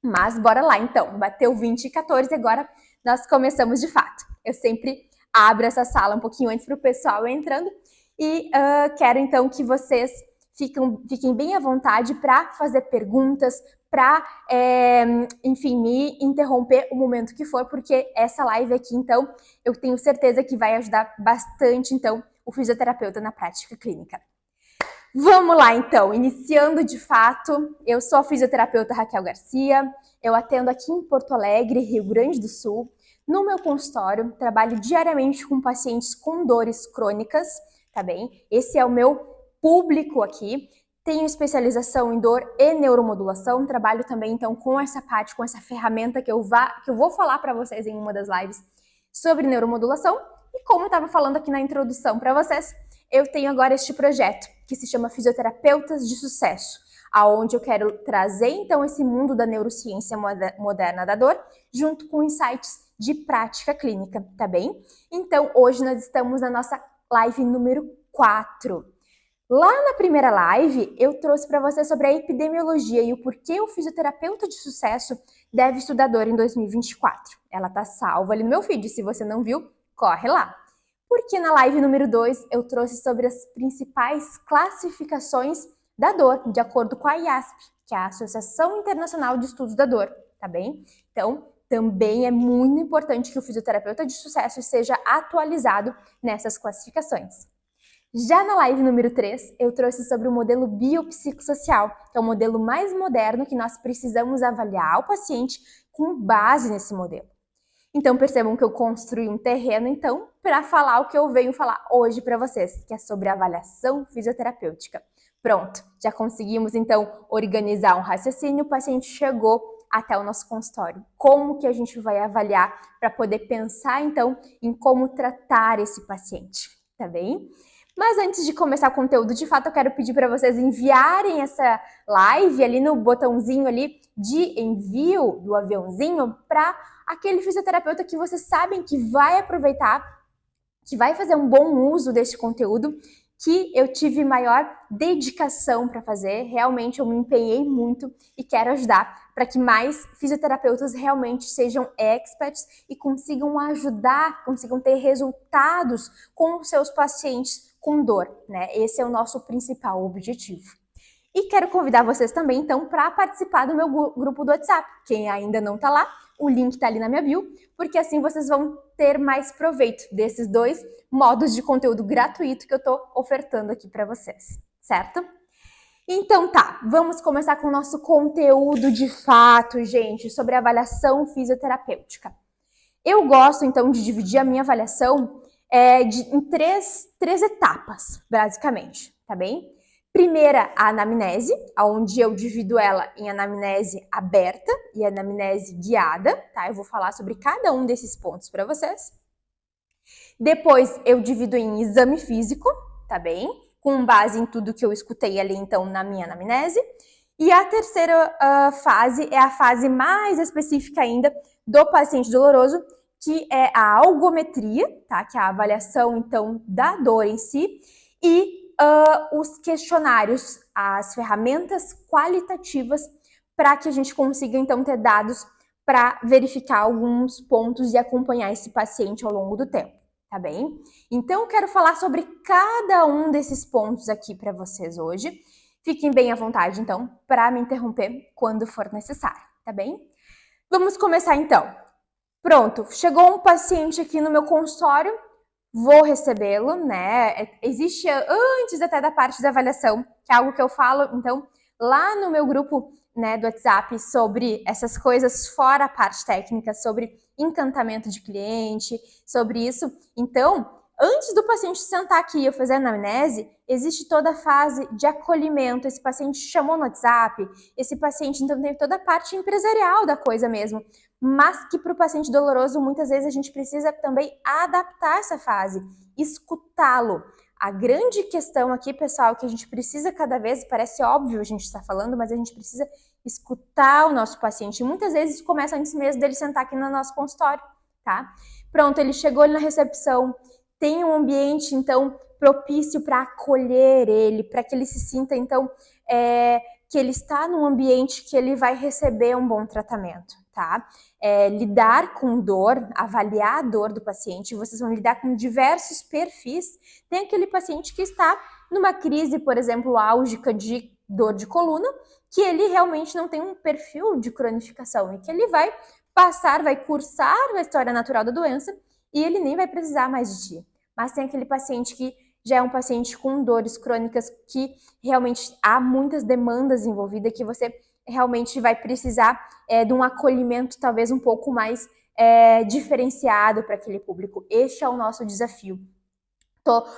Mas bora lá então, bateu 20 e 14 e agora nós começamos de fato. Eu sempre abro essa sala um pouquinho antes para o pessoal entrando e quero então que vocês fiquem bem à vontade para fazer perguntas, para, enfim, me interromper o momento que for, porque essa live aqui, então, eu tenho certeza que vai ajudar bastante, então, o fisioterapeuta na prática clínica. Vamos lá, então, iniciando de fato, eu sou a fisioterapeuta Raquel Garcia, eu atendo aqui em Porto Alegre, Rio Grande do Sul. No meu consultório, trabalho diariamente com pacientes com dores crônicas, tá bem? Esse é o meu público aqui. Tenho especialização em dor e neuromodulação, trabalho também então com essa parte, com essa ferramenta que eu vou falar para vocês em uma das lives sobre neuromodulação. E como eu estava falando aqui na introdução para vocês, eu tenho agora este projeto que se chama Fisioterapeutas de Sucesso, aonde eu quero trazer então esse mundo da neurociência moderna da dor, junto com insights de prática clínica, tá bem? Então, hoje nós estamos na nossa live número 4. Lá na primeira live, eu trouxe para você sobre a epidemiologia e o porquê o fisioterapeuta de sucesso deve estudar dor em 2024. Ela tá salva ali no meu feed, se você não viu, corre lá. Porque na live número 2 eu trouxe sobre as principais classificações da dor, de acordo com a IASP, que é a Associação Internacional de Estudos da Dor, tá bem? Então, também é muito importante que o fisioterapeuta de sucesso seja atualizado nessas classificações. Já na live número 3, eu trouxe sobre o modelo biopsicossocial, que é o modelo mais moderno que nós precisamos avaliar o paciente com base nesse modelo. Então percebam que eu construí um terreno, então, para falar o que eu venho falar hoje para vocês, que é sobre avaliação fisioterapêutica. Pronto, já conseguimos, então, organizar um raciocínio, o paciente chegou até o nosso consultório. Como que a gente vai avaliar para poder pensar, então, em como tratar esse paciente, tá bem? Mas antes de começar o conteúdo, de fato, eu quero pedir para vocês enviarem essa live ali no botãozinho ali de envio do aviãozinho para aquele fisioterapeuta que vocês sabem que vai aproveitar, que vai fazer um bom uso desse conteúdo, que eu tive maior dedicação para fazer. Realmente eu me empenhei muito e quero ajudar para que mais fisioterapeutas realmente sejam experts e consigam ajudar, consigam ter resultados com os seus pacientes com dor, né? Esse é o nosso principal objetivo. E quero convidar vocês também, então, para participar do meu grupo do WhatsApp. Quem ainda não está lá, o link está ali na minha bio, porque assim vocês vão ter mais proveito desses 2 modos de conteúdo gratuito que eu estou ofertando aqui para vocês, certo? Então tá, vamos começar com o nosso conteúdo de fato, gente, sobre avaliação fisioterapêutica. Eu gosto, então, de dividir a minha avaliação em três etapas, basicamente, tá bem? Primeira, a anamnese, onde eu divido ela em anamnese aberta e anamnese guiada, tá? Eu vou falar sobre cada um desses pontos para vocês. Depois, eu divido em exame físico, tá bem? Com base em tudo que eu escutei ali, então, na minha anamnese. E a terceira fase é a fase mais específica ainda do paciente doloroso, que é a algometria, tá? Que é a avaliação, então, da dor em si, e os questionários, as ferramentas qualitativas para que a gente consiga, então, ter dados para verificar alguns pontos e acompanhar esse paciente ao longo do tempo, tá bem? Então, eu quero falar sobre cada um desses pontos aqui para vocês hoje. Fiquem bem à vontade, então, para me interromper quando for necessário, tá bem? Vamos começar, então. Pronto, chegou um paciente aqui no meu consultório, vou recebê-lo, né? Existe antes até da parte da avaliação, que é algo que eu falo, então, lá no meu grupo, né, do WhatsApp, sobre essas coisas fora a parte técnica, sobre encantamento de cliente, sobre isso. Então, antes do paciente sentar aqui e eu fazer a anamnese, existe toda a fase de acolhimento. Esse paciente chamou no WhatsApp, esse paciente, então, tem toda a parte empresarial da coisa mesmo. Mas que para o paciente doloroso, muitas vezes a gente precisa também adaptar essa fase, escutá-lo. A grande questão aqui, pessoal, que a gente precisa cada vez, parece óbvio a gente está falando, mas a gente precisa escutar o nosso paciente. E muitas vezes começa antes mesmo dele sentar aqui no nosso consultório, tá? Pronto, ele chegou ali na recepção, tem um ambiente, então, propício para acolher ele, para que ele se sinta, então, que ele está num ambiente que ele vai receber um bom tratamento, tá? Lidar com dor, avaliar a dor do paciente, vocês vão lidar com diversos perfis. Tem aquele paciente que está numa crise, por exemplo, álgica de dor de coluna, que ele realmente não tem um perfil de cronificação e que ele vai passar, vai cursar a história natural da doença e ele nem vai precisar mais de ti. Mas tem aquele paciente que já é um paciente com dores crônicas que realmente há muitas demandas envolvidas, que você realmente vai precisar de um acolhimento talvez um pouco mais diferenciado para aquele público. Este é o nosso desafio.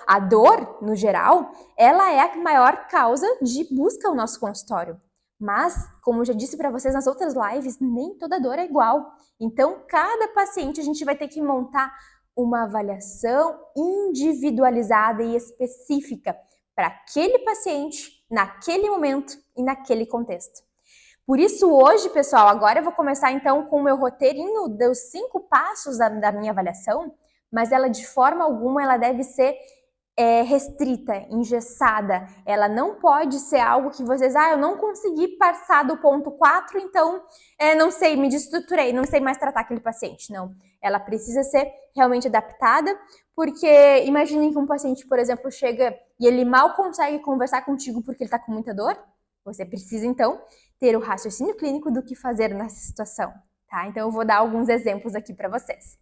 A dor, no geral, ela é a maior causa de busca ao nosso consultório. Mas, como eu já disse para vocês nas outras lives, nem toda dor é igual. Então, cada paciente a gente vai ter que montar uma avaliação individualizada e específica para aquele paciente, naquele momento e naquele contexto. Por isso hoje, pessoal, agora eu vou começar então com o meu roteirinho dos 5 passos da minha avaliação, mas ela de forma alguma ela deve ser restrita, engessada. Ela não pode ser algo que vocês, eu não consegui passar do ponto 4, então não sei, me desestruturei, não sei mais tratar aquele paciente. Não, ela precisa ser realmente adaptada, porque imaginem que um paciente, por exemplo, chega e ele mal consegue conversar contigo porque ele está com muita dor. Você precisa, então, ter o raciocínio clínico do que fazer nessa situação, tá? Então, eu vou dar alguns exemplos aqui para vocês.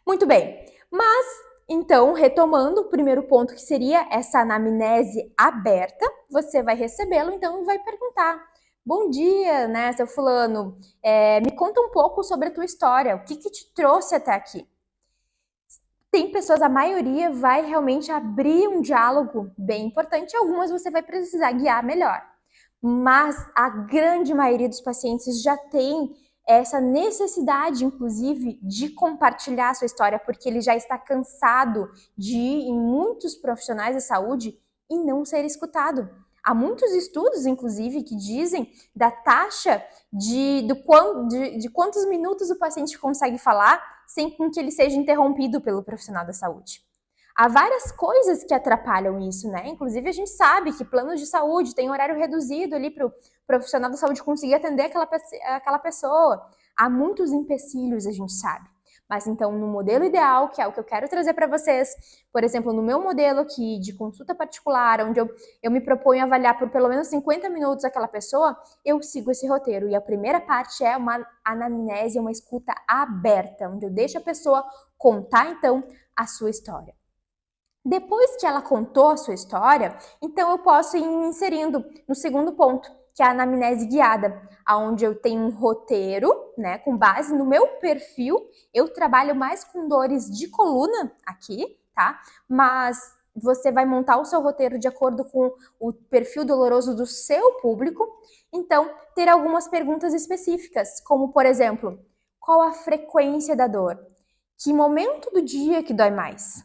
Muito bem, mas, então, retomando o primeiro ponto, que seria essa anamnese aberta, você vai recebê-lo, então, e vai perguntar: bom dia, né, seu fulano, me conta um pouco sobre a tua história, o que te trouxe até aqui? Tem pessoas, a maioria vai realmente abrir um diálogo bem importante, algumas você vai precisar guiar melhor. Mas a grande maioria dos pacientes já tem essa necessidade, inclusive, de compartilhar a sua história, porque ele já está cansado de ir em muitos profissionais da saúde e não ser escutado. Há muitos estudos, inclusive, que dizem da taxa de quantos minutos o paciente consegue falar sem que ele seja interrompido pelo profissional da saúde. Há várias coisas que atrapalham isso, né? Inclusive, a gente sabe que planos de saúde têm horário reduzido ali para o profissional da saúde conseguir atender aquela pessoa. Há muitos empecilhos, a gente sabe. Mas então, no modelo ideal, que é o que eu quero trazer para vocês, por exemplo, no meu modelo aqui de consulta particular, onde eu me proponho avaliar por pelo menos 50 minutos aquela pessoa, eu sigo esse roteiro. E a primeira parte é uma anamnese, uma escuta aberta, onde eu deixo a pessoa contar, então, a sua história. Depois que ela contou a sua história, então eu posso ir inserindo no segundo ponto, que é a anamnese guiada, onde eu tenho um roteiro, né, com base no meu perfil. Eu trabalho mais com dores de coluna aqui, tá? Mas você vai montar o seu roteiro de acordo com o perfil doloroso do seu público. Então, ter algumas perguntas específicas, como, por exemplo, qual a frequência da dor? Que momento do dia que dói mais?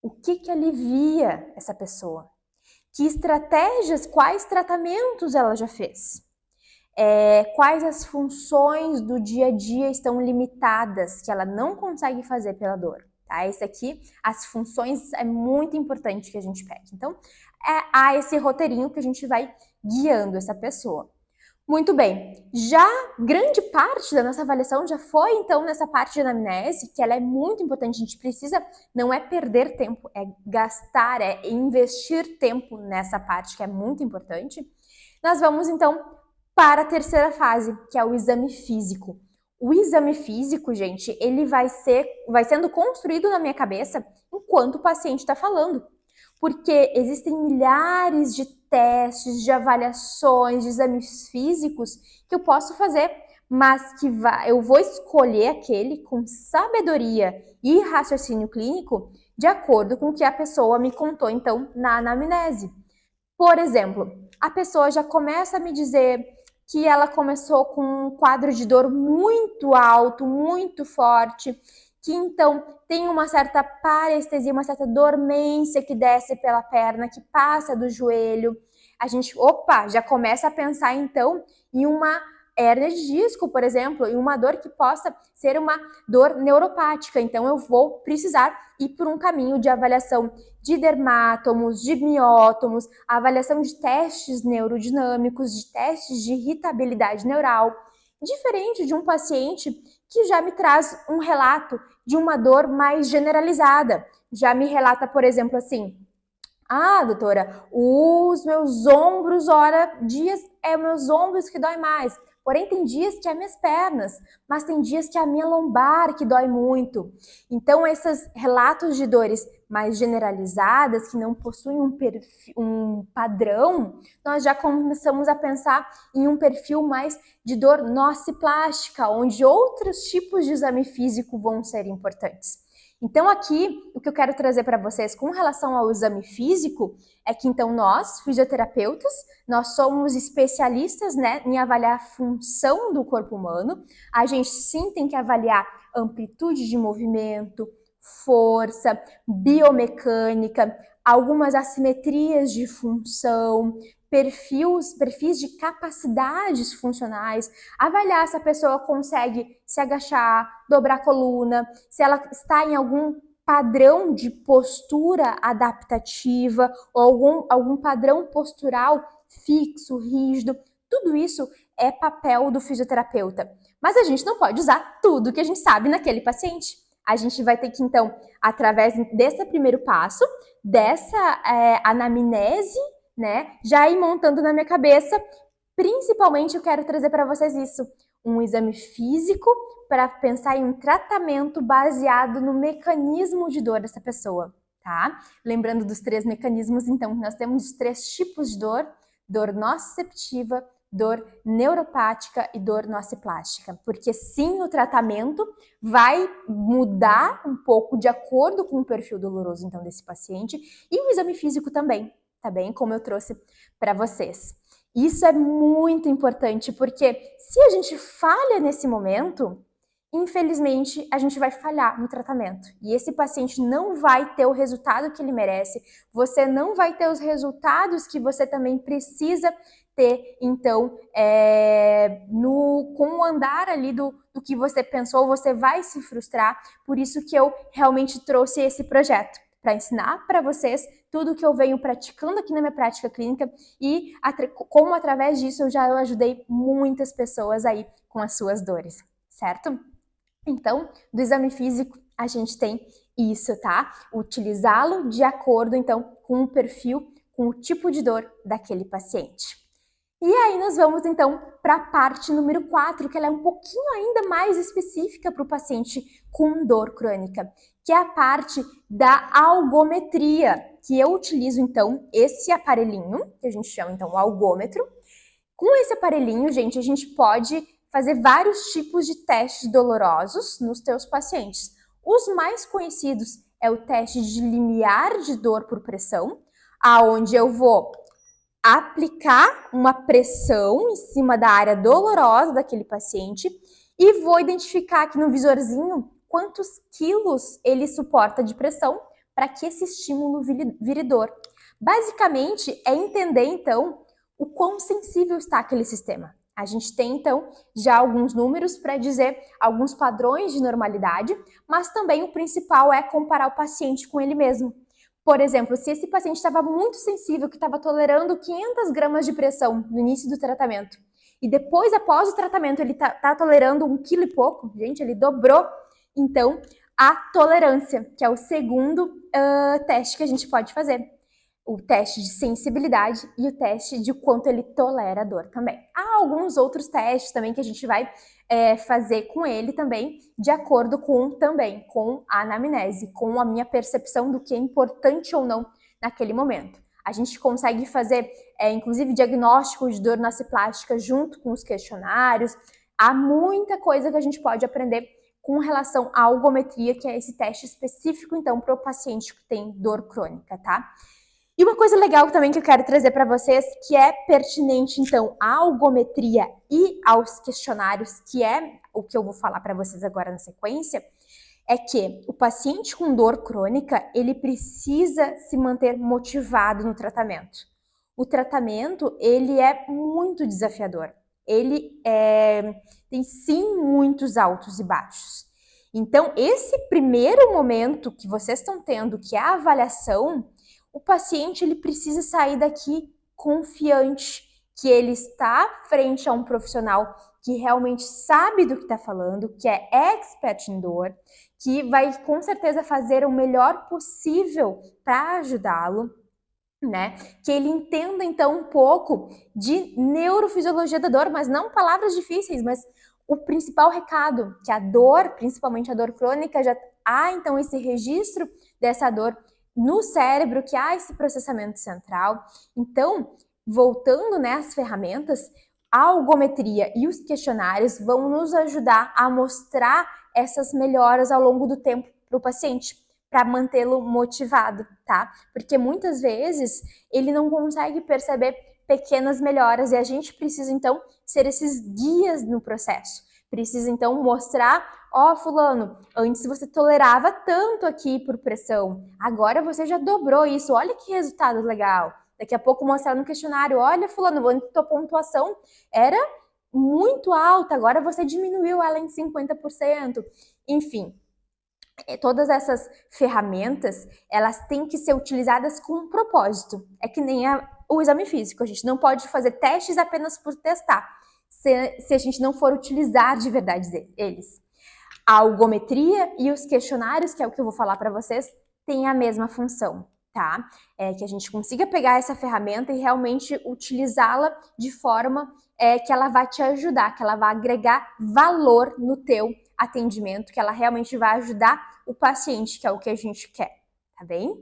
O que alivia essa pessoa? Que estratégias, quais tratamentos ela já fez? Quais as funções do dia a dia estão limitadas, que ela não consegue fazer pela dor? Tá? Esse aqui, as funções, é muito importante que a gente pegue. Então, há esse roteirinho que a gente vai guiando essa pessoa. Muito bem, já grande parte da nossa avaliação já foi, então, nessa parte de anamnese, que ela é muito importante. A gente precisa, não é perder tempo, é gastar, é investir tempo nessa parte, que é muito importante. Nós vamos, então, para a terceira fase, que é o exame físico. O exame físico, gente, ele vai sendo construído na minha cabeça enquanto o paciente está falando. Porque existem milhares de testes, de avaliações, de exames físicos que eu posso fazer, mas que eu vou escolher aquele com sabedoria e raciocínio clínico de acordo com o que a pessoa me contou, então, na anamnese. Por exemplo, a pessoa já começa a me dizer que ela começou com um quadro de dor muito alto, muito forte, que então tem uma certa parestesia, uma certa dormência que desce pela perna, que passa do joelho. A gente, já começa a pensar então em uma hérnia de disco, por exemplo, e uma dor que possa ser uma dor neuropática. Então, eu vou precisar ir por um caminho de avaliação de dermátomos, de miótomos, avaliação de testes neurodinâmicos, de testes de irritabilidade neural, diferente de um paciente que já me traz um relato de uma dor mais generalizada. Já me relata, por exemplo, assim: ah, doutora, os meus ombros, dias é meus ombros que dói mais. Porém, tem dias que é minhas pernas, mas tem dias que é a minha lombar que dói muito. Então, esses relatos de dores mais generalizadas, que não possuem um padrão, nós já começamos a pensar em um perfil mais de dor nociplástica, onde outros tipos de exame físico vão ser importantes. Então aqui, o que eu quero trazer para vocês com relação ao exame físico é que então nós, fisioterapeutas, nós somos especialistas, né, em avaliar a função do corpo humano. A gente sim tem que avaliar amplitude de movimento, força, biomecânica, algumas assimetrias de função, perfis de capacidades funcionais, avaliar se a pessoa consegue se agachar, dobrar a coluna, se ela está em algum padrão de postura adaptativa ou algum padrão postural fixo, rígido. Tudo isso é papel do fisioterapeuta. Mas a gente não pode usar tudo que a gente sabe naquele paciente. A gente vai ter que, então, através desse primeiro passo, dessa anamnese, né, já ir montando na minha cabeça. Principalmente eu quero trazer para vocês isso, um exame físico para pensar em um tratamento baseado no mecanismo de dor dessa pessoa, tá? Lembrando dos 3 mecanismos, então, nós temos os 3 tipos de dor: dor nociceptiva, dor neuropática e dor nociplástica. Porque sim, o tratamento vai mudar um pouco de acordo com o perfil doloroso, então, desse paciente, e o exame físico também, tá bem? Como eu trouxe para vocês. Isso é muito importante, porque se a gente falha nesse momento, infelizmente, a gente vai falhar no tratamento. E esse paciente não vai ter o resultado que ele merece, você não vai ter os resultados que você também precisa ter, então, com o andar ali do que você pensou, você vai se frustrar. Por isso que eu realmente trouxe esse projeto, para ensinar para vocês tudo que eu venho praticando aqui na minha prática clínica e como através disso eu já ajudei muitas pessoas aí com as suas dores, certo? Então, do exame físico a gente tem isso, tá? Utilizá-lo de acordo, então, com o perfil, com o tipo de dor daquele paciente. E aí nós vamos, então, para a parte número 4, que ela é um pouquinho ainda mais específica para o paciente com dor crônica, que é a parte da algometria, que eu utilizo, então, esse aparelhinho, que a gente chama, então, o algômetro. Com esse aparelhinho, gente, a gente pode fazer vários tipos de testes dolorosos nos teus pacientes. Os mais conhecidos é o teste de limiar de dor por pressão, aonde eu vou aplicar uma pressão em cima da área dolorosa daquele paciente e vou identificar aqui no visorzinho quantos quilos ele suporta de pressão para que esse estímulo vire dor. Basicamente, é entender, então, o quão sensível está aquele sistema. A gente tem, então, já alguns números para dizer alguns padrões de normalidade, mas também o principal é comparar o paciente com ele mesmo. Por exemplo, se esse paciente estava muito sensível, que estava tolerando 500 gramas de pressão no início do tratamento, e depois, após o tratamento, ele está tolerando 1 quilo e pouco, gente, ele dobrou. Então, a tolerância, que é o segundo teste que a gente pode fazer. O teste de sensibilidade e o teste de quanto ele tolera a dor também. Há alguns outros testes também que a gente vai fazer com ele também, de acordo com a anamnese, com a minha percepção do que é importante ou não naquele momento. A gente consegue fazer, inclusive, diagnóstico de dor nociplástica junto com os questionários. Há muita coisa que a gente pode aprender com relação à algometria, que é esse teste específico, então, para o paciente que tem dor crônica, tá? E uma coisa legal também que eu quero trazer para vocês, que é pertinente, então, à algometria e aos questionários, que é o que eu vou falar para vocês agora na sequência, é que o paciente com dor crônica, ele precisa se manter motivado no tratamento. O tratamento, ele é muito desafiador. ele tem sim muitos altos e baixos. Então, esse primeiro momento que vocês estão tendo, que é a avaliação, o paciente ele precisa sair daqui confiante que ele está frente a um profissional que realmente sabe do que está falando, que é expert em dor, que vai com certeza fazer o melhor possível para ajudá-lo, né? Que ele entenda então um pouco de neurofisiologia da dor, mas não palavras difíceis, mas o principal recado, que a dor, principalmente a dor crônica, já há então esse registro dessa dor no cérebro, que há esse processamento central. Então, voltando, né, às ferramentas, a algometria e os questionários vão nos ajudar a mostrar essas melhoras ao longo do tempo para o paciente, para mantê-lo motivado, tá? Porque muitas vezes ele não consegue perceber pequenas melhoras e a gente precisa então ser esses guias no processo. Precisa então mostrar, ó, fulano, antes você tolerava tanto aqui por pressão, agora você já dobrou isso, olha que resultado legal. Daqui a pouco mostrar no questionário, olha fulano, antes tua pontuação era muito alta, agora você diminuiu ela em 50%. Enfim, todas essas ferramentas, elas têm que ser utilizadas com um propósito. É que nem o exame físico, a gente não pode fazer testes apenas por testar, se a gente não for utilizar de verdade eles. A algometria e os questionários, que é o que eu vou falar para vocês, têm a mesma função, tá? É que a gente consiga pegar essa ferramenta e realmente utilizá-la de forma que ela vai te ajudar, que ela vai agregar valor no teu atendimento, que ela realmente vai ajudar o paciente, que é o que a gente quer, tá bem?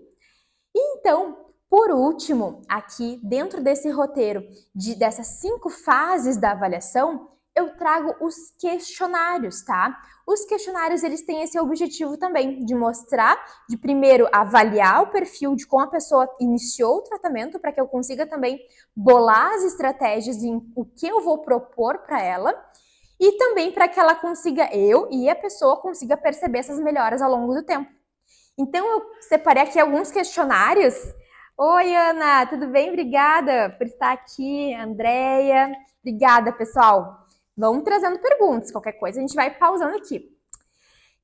Então, por último, aqui dentro desse roteiro dessas 5 fases da avaliação, eu trago os questionários, tá? Os questionários, eles têm esse objetivo também, de mostrar, de primeiro avaliar o perfil de como a pessoa iniciou o tratamento, para que eu consiga também bolar as estratégias em o que eu vou propor para ela, e também para que ela consiga, eu e a pessoa consiga perceber essas melhoras ao longo do tempo. Então, eu separei aqui alguns questionários. Oi, Ana, tudo bem? Obrigada por estar aqui. Andréia, obrigada, pessoal. Vamos trazendo perguntas, qualquer coisa a gente vai pausando aqui.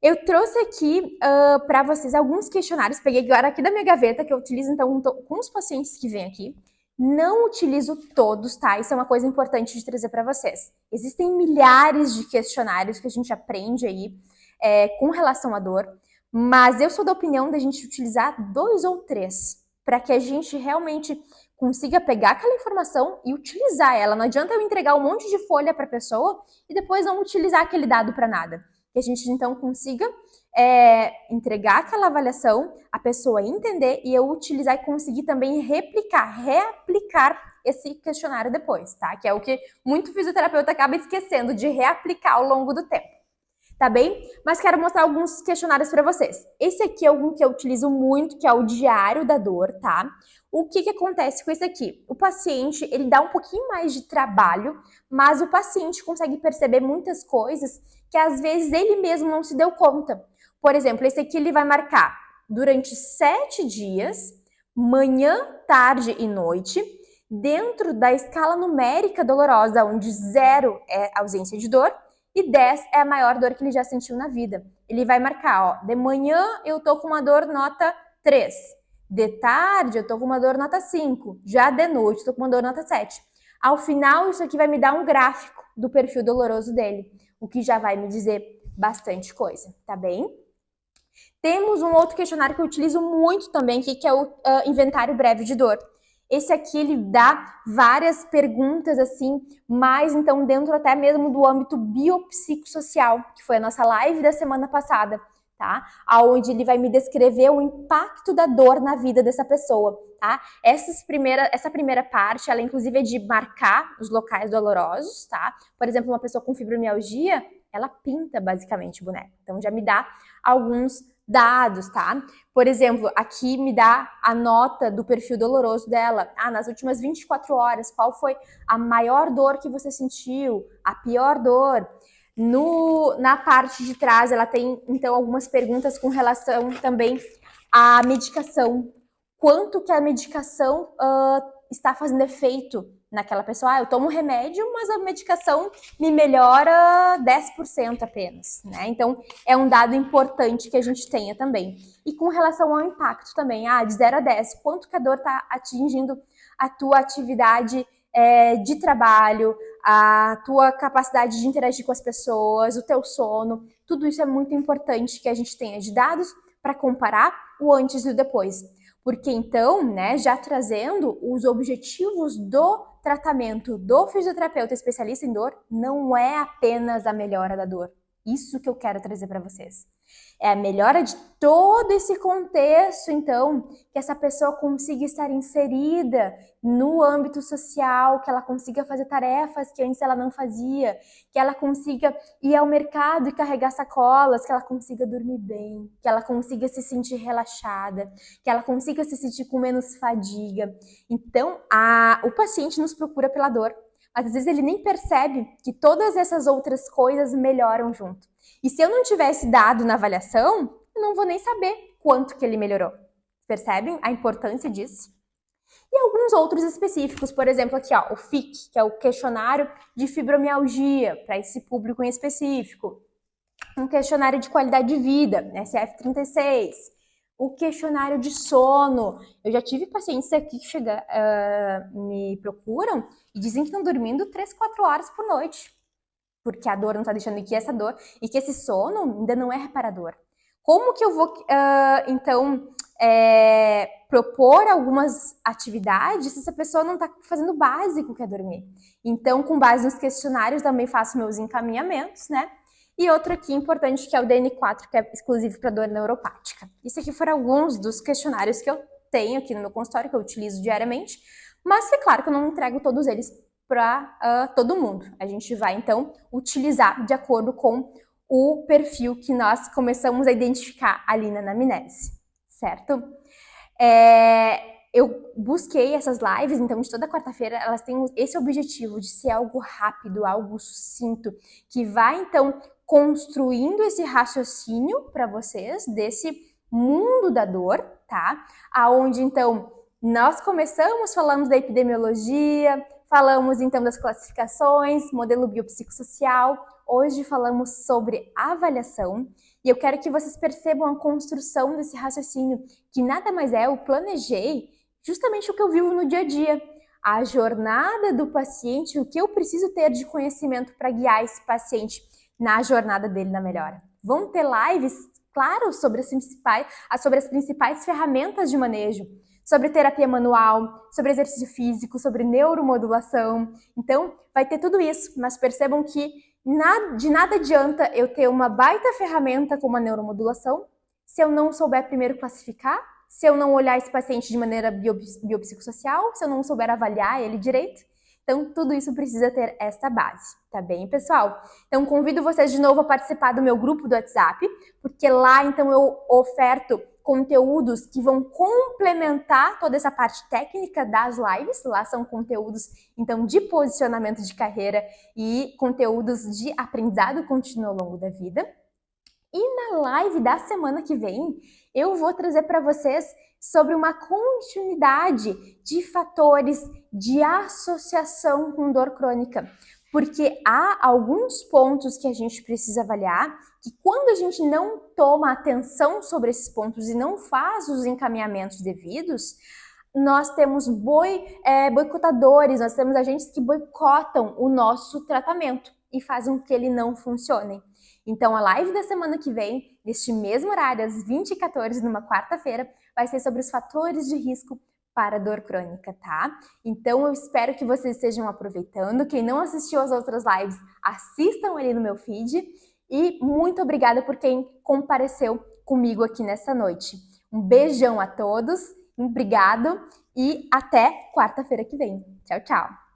Eu trouxe aqui para vocês alguns questionários, peguei agora aqui da minha gaveta, que eu utilizo então com os pacientes que vêm aqui. Não utilizo todos, tá? Isso é uma coisa importante de trazer para vocês. Existem milhares de questionários que a gente aprende aí com relação à dor, mas eu sou da opinião da gente utilizar 2 ou 3, para que a gente realmente consiga pegar aquela informação e utilizar ela. Não adianta eu entregar um monte de folha para a pessoa e depois não utilizar aquele dado para nada. Que a gente então consiga entregar aquela avaliação, a pessoa entender e eu utilizar e conseguir também reaplicar esse questionário depois, tá? Que é o que muito fisioterapeuta acaba esquecendo de reaplicar ao longo do tempo. Tá bem? Mas quero mostrar alguns questionários para vocês. Esse aqui é um que eu utilizo muito, que é o diário da dor, tá? O que acontece com esse aqui? O paciente, ele dá um pouquinho mais de trabalho, mas o paciente consegue perceber muitas coisas que às vezes ele mesmo não se deu conta. Por exemplo, esse aqui ele vai marcar durante 7 dias, manhã, tarde e noite, dentro da escala numérica dolorosa, onde 0 é ausência de dor, e 10 é a maior dor que ele já sentiu na vida. Ele vai marcar, ó, de manhã eu tô com uma dor nota 3, de tarde eu tô com uma dor nota 5, já de noite eu tô com uma dor nota 7. Ao final, isso aqui vai me dar um gráfico do perfil doloroso dele, o que já vai me dizer bastante coisa, tá bem? Temos um outro questionário que eu utilizo muito também, que é o inventário breve de dor. Esse aqui, ele dá várias perguntas, assim, mais então dentro até mesmo do âmbito biopsicossocial, que foi a nossa live da semana passada, tá? Onde ele vai me descrever o impacto da dor na vida dessa pessoa, tá? Essa primeira parte, ela inclusive é de marcar os locais dolorosos, tá? Por exemplo, uma pessoa com fibromialgia, ela pinta basicamente o boneco. Então já me dá alguns dados, tá? Por exemplo, aqui me dá a nota do perfil doloroso dela. Nas últimas 24 horas, qual foi a maior dor que você sentiu? A pior dor? Na parte de trás, ela tem, então, algumas perguntas com relação também à medicação. Quanto que a medicação está fazendo efeito naquela pessoa. Eu tomo remédio, mas a medicação me melhora 10% apenas, né? Então, é um dado importante que a gente tenha também. E com relação ao impacto também, de 0 a 10, quanto que a dor está atingindo a tua atividade de trabalho, a tua capacidade de interagir com as pessoas, o teu sono, tudo isso é muito importante que a gente tenha de dados para comparar o antes e o depois. Porque então, né, já trazendo os objetivos do tratamento do fisioterapeuta especialista em dor, não é apenas a melhora da dor. Isso que eu quero trazer para vocês. É a melhora de todo esse contexto, então, que essa pessoa consiga estar inserida no âmbito social, que ela consiga fazer tarefas que antes ela não fazia, que ela consiga ir ao mercado e carregar sacolas, que ela consiga dormir bem, que ela consiga se sentir relaxada, que ela consiga se sentir com menos fadiga. Então, o paciente nos procura pela dor, mas às vezes ele nem percebe que todas essas outras coisas melhoram junto. E se eu não tivesse dado na avaliação, eu não vou nem saber quanto que ele melhorou. Percebem a importância disso? E alguns outros específicos, por exemplo, aqui, o FIC, que é o questionário de fibromialgia, para esse público em específico. Um questionário de qualidade de vida, SF36. O questionário de sono. Eu já tive pacientes aqui que me procuram e dizem que estão dormindo 3, 4 horas por noite, porque a dor não está deixando que essa dor e que esse sono ainda não é reparador. Como que eu vou, então, propor algumas atividades se essa pessoa não está fazendo o básico que é dormir? Então, com base nos questionários, também faço meus encaminhamentos, né? E outro aqui importante, que é o DN4, que é exclusivo para dor neuropática. Isso aqui foram alguns dos questionários que eu tenho aqui no meu consultório, que eu utilizo diariamente, mas é claro que eu não entrego todos eles para todo mundo. A gente vai, então, utilizar de acordo com o perfil que nós começamos a identificar ali na anamnese, certo? Eu busquei essas lives, então, de toda quarta-feira, elas têm esse objetivo de ser algo rápido, algo sucinto, que vai, então, construindo esse raciocínio para vocês, desse mundo da dor, tá? Aonde, então, nós começamos falando da epidemiologia, falamos, então, das classificações, modelo biopsicossocial. Hoje falamos sobre avaliação e eu quero que vocês percebam a construção desse raciocínio, que nada mais é, eu planejei justamente o que eu vivo no dia a dia. A jornada do paciente, o que eu preciso ter de conhecimento para guiar esse paciente na jornada dele na melhora. Vão ter lives, claro, sobre as principais ferramentas de manejo, sobre terapia manual, sobre exercício físico, sobre neuromodulação. Então, vai ter tudo isso, mas percebam que de nada adianta eu ter uma baita ferramenta como a neuromodulação se eu não souber primeiro classificar, se eu não olhar esse paciente de maneira biopsicossocial, se eu não souber avaliar ele direito. Então, tudo isso precisa ter essa base, tá bem, pessoal? Então, convido vocês de novo a participar do meu grupo do WhatsApp, porque lá, então, eu oferto conteúdos que vão complementar toda essa parte técnica das lives. Lá são conteúdos, então, de posicionamento de carreira e conteúdos de aprendizado contínuo ao longo da vida. E na live da semana que vem, eu vou trazer para vocês sobre uma continuidade de fatores de associação com dor crônica. Porque há alguns pontos que a gente precisa avaliar, que quando a gente não toma atenção sobre esses pontos e não faz os encaminhamentos devidos, nós temos boicotadores, nós temos agentes que boicotam o nosso tratamento e fazem com que ele não funcione. Então, a live da semana que vem, neste mesmo horário, às 20h14, numa quarta-feira, vai ser sobre os fatores de risco para dor crônica, tá? Então, eu espero que vocês estejam aproveitando. Quem não assistiu às outras lives, assistam ali no meu feed. E muito obrigada por quem compareceu comigo aqui nessa noite. Um beijão a todos, obrigado e até quarta-feira que vem. Tchau, tchau!